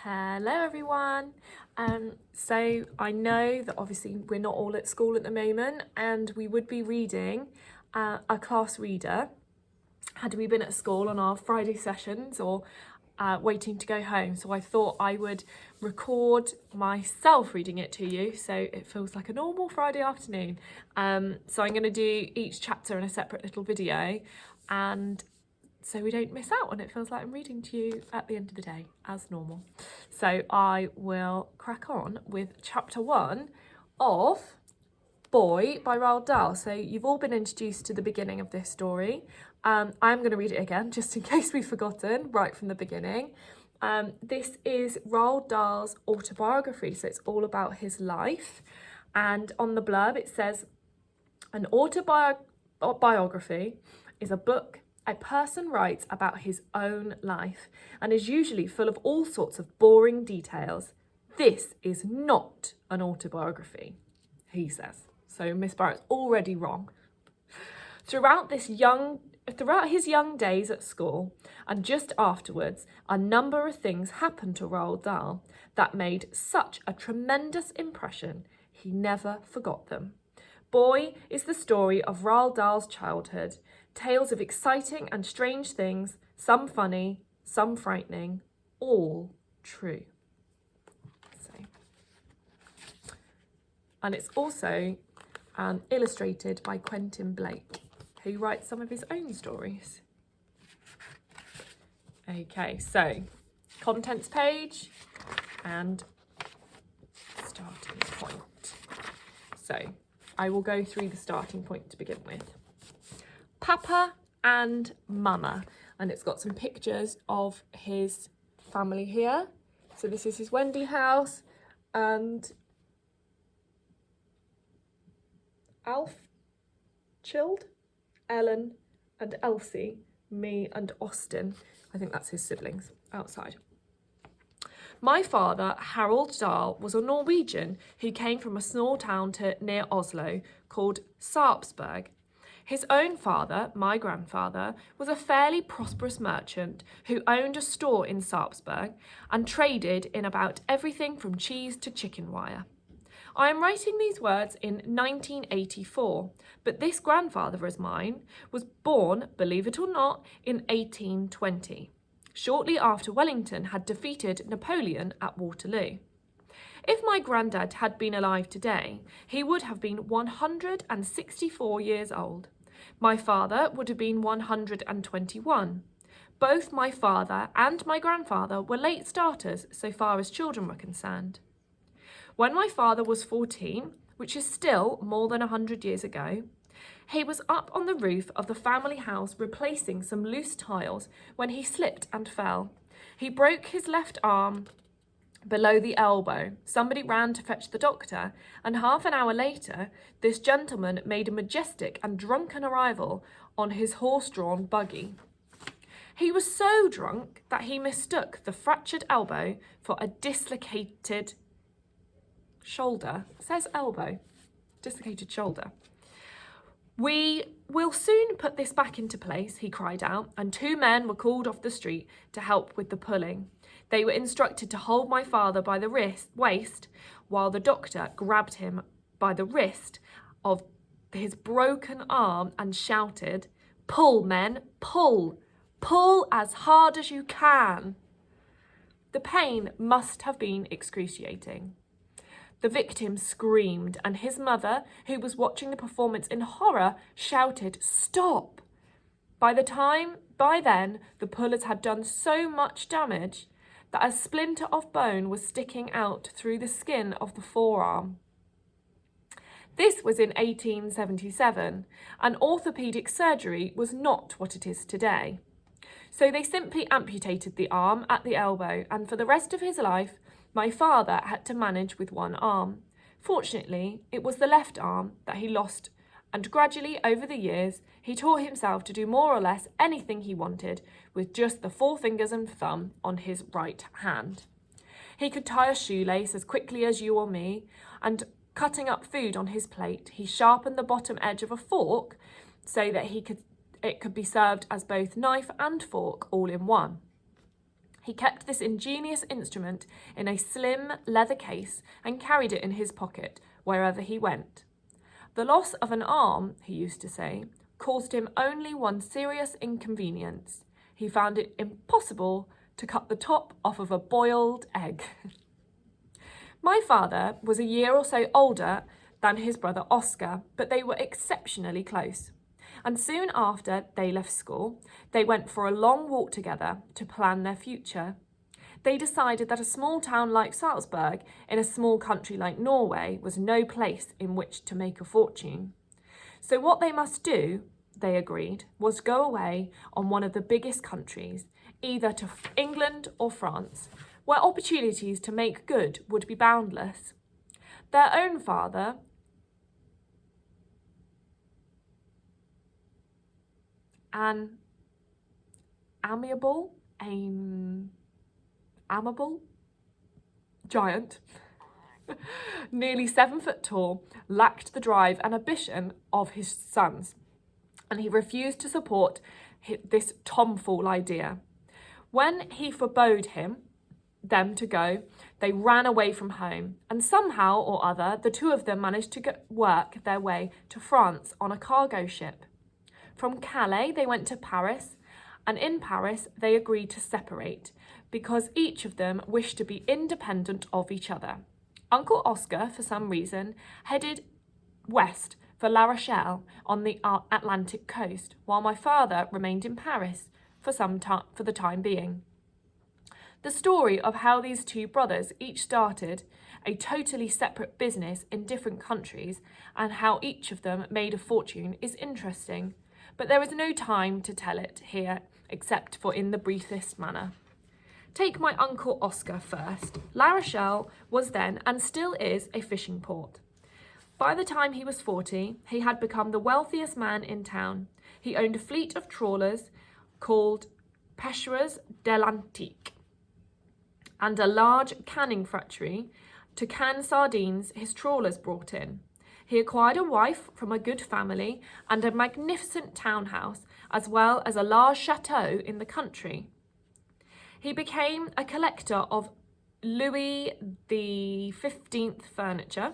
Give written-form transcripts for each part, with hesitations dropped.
Hello everyone. So I know that obviously we're not all at school at the moment and we would be reading a class reader had we been at school on our Friday sessions or waiting to go home. So I thought I would record myself reading it to you so it feels like a normal Friday afternoon. So I'm going to do each chapter in a separate little video, and so we don't miss out and it feels like I'm reading to you at the end of the day as normal. So I will crack on with chapter 1 of Boy by Roald Dahl. So you've all been introduced to the beginning of this story. I'm going to read it again just in case we've forgotten right from the beginning. This is Roald Dahl's autobiography, so it's all about his life. And on the blurb it says, an autobiography is a book a person writes about his own life and is usually full of all sorts of boring details. This is not an autobiography, he says. So Miss Barrett's already wrong. Throughout his young days at school and just afterwards, a number of things happened to Roald Dahl that made such a tremendous impression he never forgot them. Boy is the story of Roald Dahl's childhood, tales of exciting and strange things, some funny, some frightening, all true. And it's also illustrated by Quentin Blake, who writes some of his own stories. Okay, so contents page and starting point. So I will go through the starting point to begin with. Papa and Mama, and it's got some pictures of his family here. So this is his Wendy house, and Alf, Chilled, Ellen and Elsie, me and Austin. I think that's his siblings outside. My father, Harold Dahl, was a Norwegian who came from a small town near Oslo called Sarpsborg. His own father, my grandfather, was a fairly prosperous merchant who owned a store in Sarpsborg and traded in about everything from cheese to chicken wire. I am writing these words in 1984, but this grandfather of mine was born, believe it or not, in 1820, shortly after Wellington had defeated Napoleon at Waterloo. If my granddad had been alive today, he would have been 164 years old. My father would have been 121. Both my father and my grandfather were late starters so far as children were concerned. When my father was 14, which is still more than 100 years ago, he was up on the roof of the family house replacing some loose tiles when he slipped and fell. He broke his left arm below the elbow. Somebody ran to fetch the doctor, and half an hour later, this gentleman made a majestic and drunken arrival on his horse-drawn buggy. He was so drunk that he mistook the fractured elbow for a dislocated shoulder. It says elbow, dislocated shoulder. We will soon put this back into place, he cried out, and 2 men were called off the street to help with the pulling. They were instructed to hold my father by the waist, while the doctor grabbed him by the wrist of his broken arm and shouted, "Pull, men, pull! Pull as hard as you can!" The pain must have been excruciating. The victim screamed, and his mother, who was watching the performance in horror, shouted, "Stop!" By then, the pullers had done so much damage that a splinter of bone was sticking out through the skin of the forearm. This was in 1877, and orthopaedic surgery was not what it is today. So they simply amputated the arm at the elbow, and for the rest of his life, my father had to manage with one arm. Fortunately, it was the left arm that he lost, and gradually over the years, he taught himself to do more or less anything he wanted with just the 4 fingers and thumb on his right hand. He could tie a shoelace as quickly as you or me, and cutting up food on his plate, he sharpened the bottom edge of a fork so that it could be served as both knife and fork all in one. He kept this ingenious instrument in a slim leather case and carried it in his pocket wherever he went. The loss of an arm, he used to say, caused him only one serious inconvenience. He found it impossible to cut the top off of a boiled egg. My father was a year or so older than his brother Oscar, but they were exceptionally close. And soon after they left school, they went for a long walk together to plan their future. They decided that a small town like Salzburg in a small country like Norway was no place in which to make a fortune. So what they must do, they agreed, was go away on one of the biggest countries, either to England or France, where opportunities to make good would be boundless. Their own father, an amiable giant, nearly 7 foot tall, lacked the drive and ambition of his sons, and he refused to support this tomfool idea. When he forbade them to go, they ran away from home, and somehow or other the two of them managed to work their way to France on a cargo ship. From Calais they went to Paris, and in Paris they agreed to separate because each of them wished to be independent of each other. Uncle Oscar, for some reason, headed west for La Rochelle on the Atlantic coast, while my father remained in Paris for the time being. The story of how these two brothers each started a totally separate business in different countries and how each of them made a fortune is interesting, but there is no time to tell it here except for in the briefest manner. Take my Uncle Oscar first. La Rochelle was then and still is a fishing port. By the time he was 40, he had become the wealthiest man in town. He owned a fleet of trawlers called Pêcheurs de l'Antique and a large canning factory to can sardines his trawlers brought in. He acquired a wife from a good family and a magnificent townhouse, as well as a large chateau in the country. He became a collector of Louis XV furniture,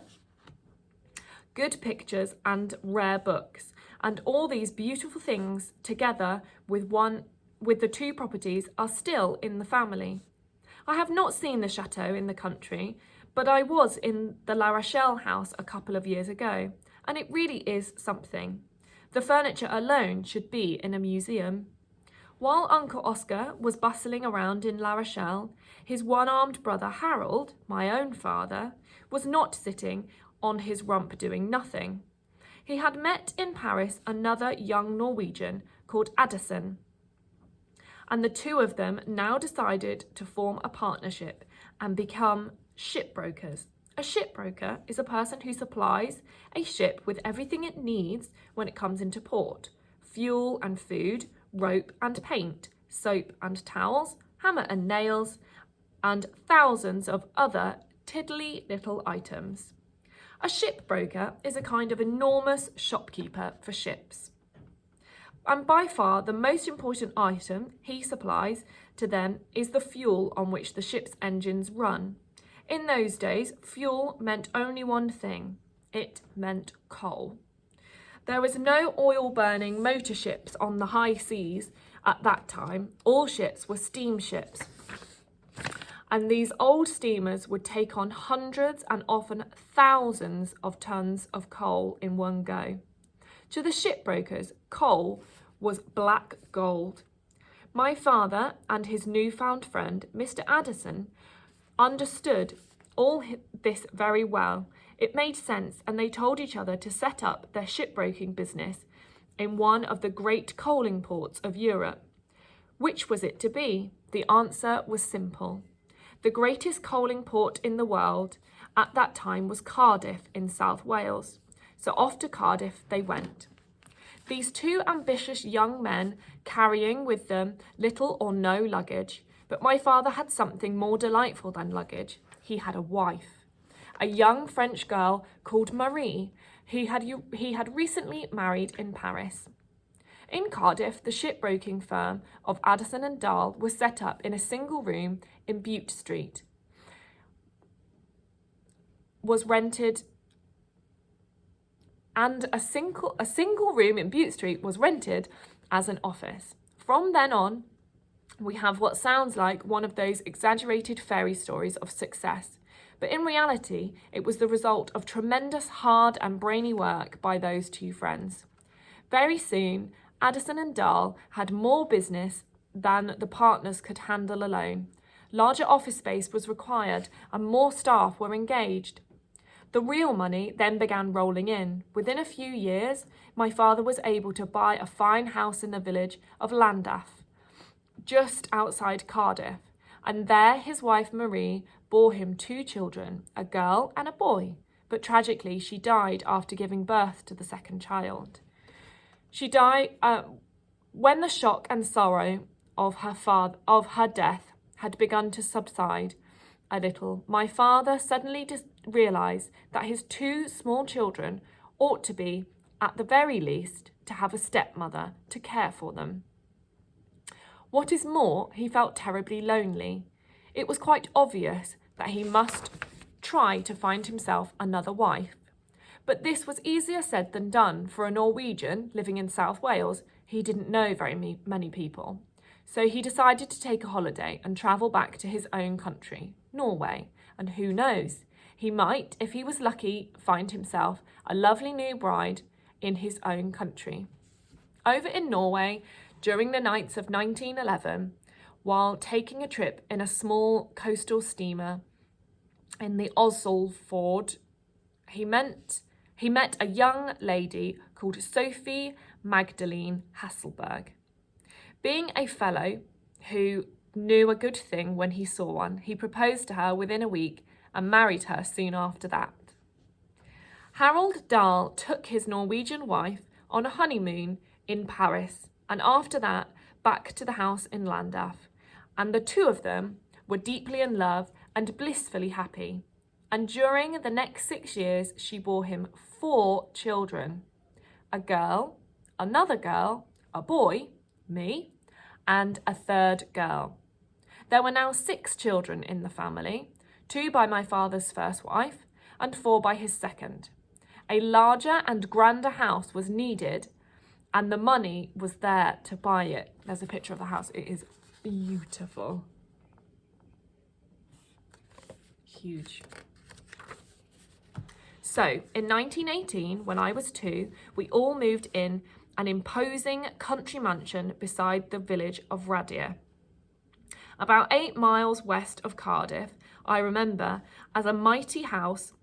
good pictures and rare books, and all these beautiful things together with the two properties are still in the family. I have not seen the chateau in the country, but I was in the La Rochelle house a couple of years ago, and it really is something. The furniture alone should be in a museum. While Uncle Oscar was bustling around in La Rochelle, his one-armed brother Harold, my own father, was not sitting on his rump doing nothing. He had met in Paris another young Norwegian called Addison, and the two of them now decided to form a partnership and become shipbrokers. A shipbroker is a person who supplies a ship with everything it needs when it comes into port: fuel and food, rope and paint, soap and towels, hammer and nails, and thousands of other tiddly little items. A shipbroker is a kind of enormous shopkeeper for ships. And by far the most important item he supplies to them is the fuel on which the ship's engines run. In those days, fuel meant only one thing. It meant coal. There was no oil-burning motor ships on the high seas at that time. All ships were steamships. And these old steamers would take on hundreds and often thousands of tons of coal in one go. To the shipbrokers, coal was black gold. My father and his newfound friend, Mr. Addison, understood all this very well. It made sense, and they told each other to set up their shipbroking business in one of the great coaling ports of Europe. Which was it to be? The answer was simple. The greatest coaling port in the world at that time was Cardiff in South Wales. So off to Cardiff they went. These two ambitious young men carrying with them little or no luggage. But my father had something more delightful than luggage. He had a wife, a young French girl called Marie, he had recently married in Paris. In Cardiff, the shipbroking firm of Addison and Dahl was set up in a single room in Bute Street. Was rented, and a single room in Bute Street was rented as an office. From then on, we have what sounds like one of those exaggerated fairy stories of success, but in reality, it was the result of tremendous hard and brainy work by those two friends. Very soon, Addison and Dahl had more business than the partners could handle alone. Larger office space was required and more staff were engaged. The real money then began rolling in. Within a few years, my father was able to buy a fine house in the village of Llandaff, just outside Cardiff, and there his wife Marie bore him 2 children, a girl and a boy, but tragically she died after giving birth to the second child. She died when the shock and sorrow of her death had begun to subside a little. My father suddenly realised that his 2 small children ought to be, at the very least, to have a stepmother to care for them. What is more, he felt terribly lonely. It was quite obvious that he must try to find himself another wife. But this was easier said than done. For a Norwegian living in South Wales, he didn't know very many people. So he decided to take a holiday and travel back to his own country, Norway. And who knows, he might, if he was lucky, find himself a lovely new bride in his own country. Over in Norway, during the nights of 1911, while taking a trip in a small coastal steamer in the Oslofjord, he met a young lady called Sophie Magdalene Hasselberg. Being a fellow who knew a good thing when he saw one, he proposed to her within a week and married her soon after that. Harald Dahl took his Norwegian wife on a honeymoon in Paris, and after that back to the house in Llandaff, and the 2 of them were deeply in love and blissfully happy. And during the next 6 years, she bore him 4 children, a girl, another girl, a boy, me, and a 3rd girl. There were now 6 children in the family, 2 by my father's first wife and 4 by his second. A larger and grander house was needed, and the money was there to buy it. There's a picture of the house. It is beautiful. Huge. So, in 1918, when I was 2, we all moved in an imposing country mansion beside the village of Radier. About 8 miles west of Cardiff, I remember, as a mighty house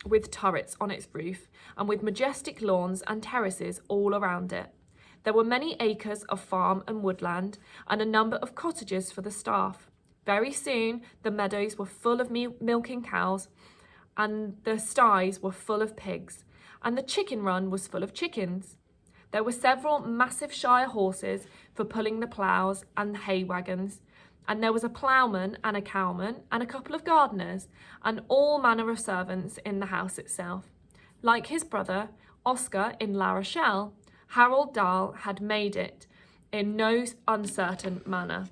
with turrets on its roof and with majestic lawns and terraces all around it. There were many acres of farm and woodland and a number of cottages for the staff. Very soon, the meadows were full of milking cows, and the sties were full of pigs, and the chicken run was full of chickens. There were several massive shire horses for pulling the ploughs and hay wagons, and there was a ploughman and a cowman and a couple of gardeners, and all manner of servants in the house itself. Like his brother, Oscar in La Rochelle, Harald Dahl had made it in no uncertain manner.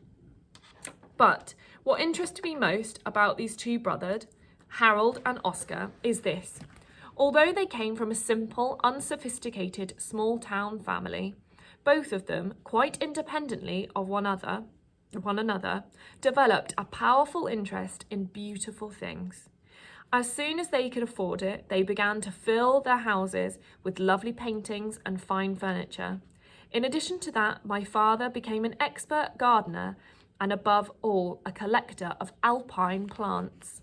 But what interested me most about these 2 brothers, Harald and Oscar, is this. Although they came from a simple, unsophisticated, small-town family, both of them, quite independently of one another, developed a powerful interest in beautiful things. As soon as they could afford it, they began to fill their houses with lovely paintings and fine furniture. In addition to that, my father became an expert gardener and, above all, a collector of alpine plants.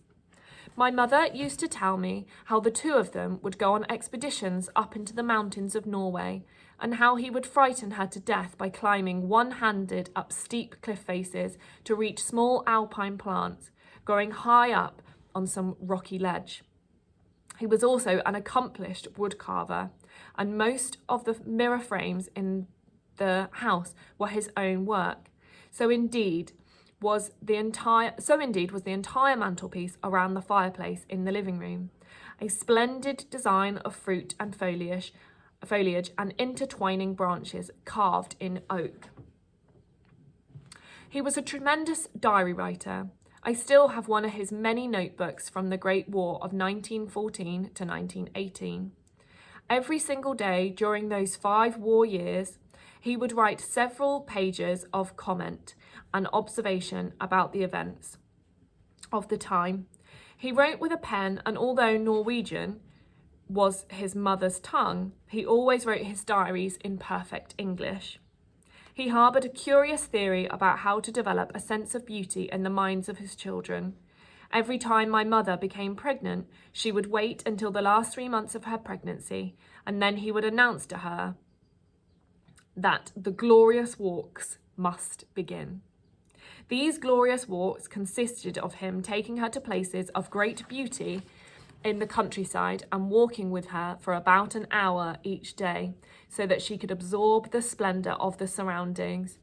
My mother used to tell me how the 2 of them would go on expeditions up into the mountains of Norway, and how he would frighten her to death by climbing one-handed up steep cliff faces to reach small alpine plants growing high up on some rocky ledge. He was also an accomplished woodcarver, and most of the mirror frames in the house were his own work. So indeed was the entire mantelpiece around the fireplace in the living room. A splendid design of fruit and foliage foliage and intertwining branches carved in oak. He was a tremendous diary writer. I still have one of his many notebooks from the Great War of 1914 to 1918. Every single day during those 5 war years, he would write several pages of comment and observation about the events of the time. He wrote with a pen, and although Norwegian was his mother's tongue, he always wrote his diaries in perfect English. He harboured a curious theory about how to develop a sense of beauty in the minds of his children. Every time my mother became pregnant, she would wait until the last 3 months of her pregnancy, and then he would announce to her that the glorious walks must begin. These glorious walks consisted of him taking her to places of great beauty in the countryside and walking with her for about an hour each day so that she could absorb the splendour of the surroundings.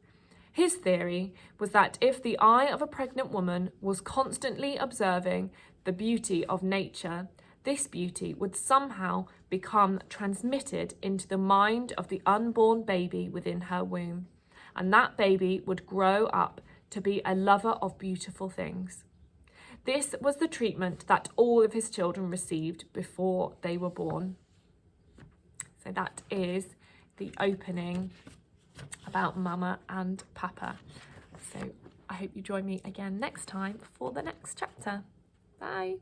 His theory was that if the eye of a pregnant woman was constantly observing the beauty of nature, this beauty would somehow become transmitted into the mind of the unborn baby within her womb, and that baby would grow up to be a lover of beautiful things. This was the treatment that all of his children received before they were born. So that is the opening about Mama and Papa. So I hope you join me again next time for the next chapter. Bye.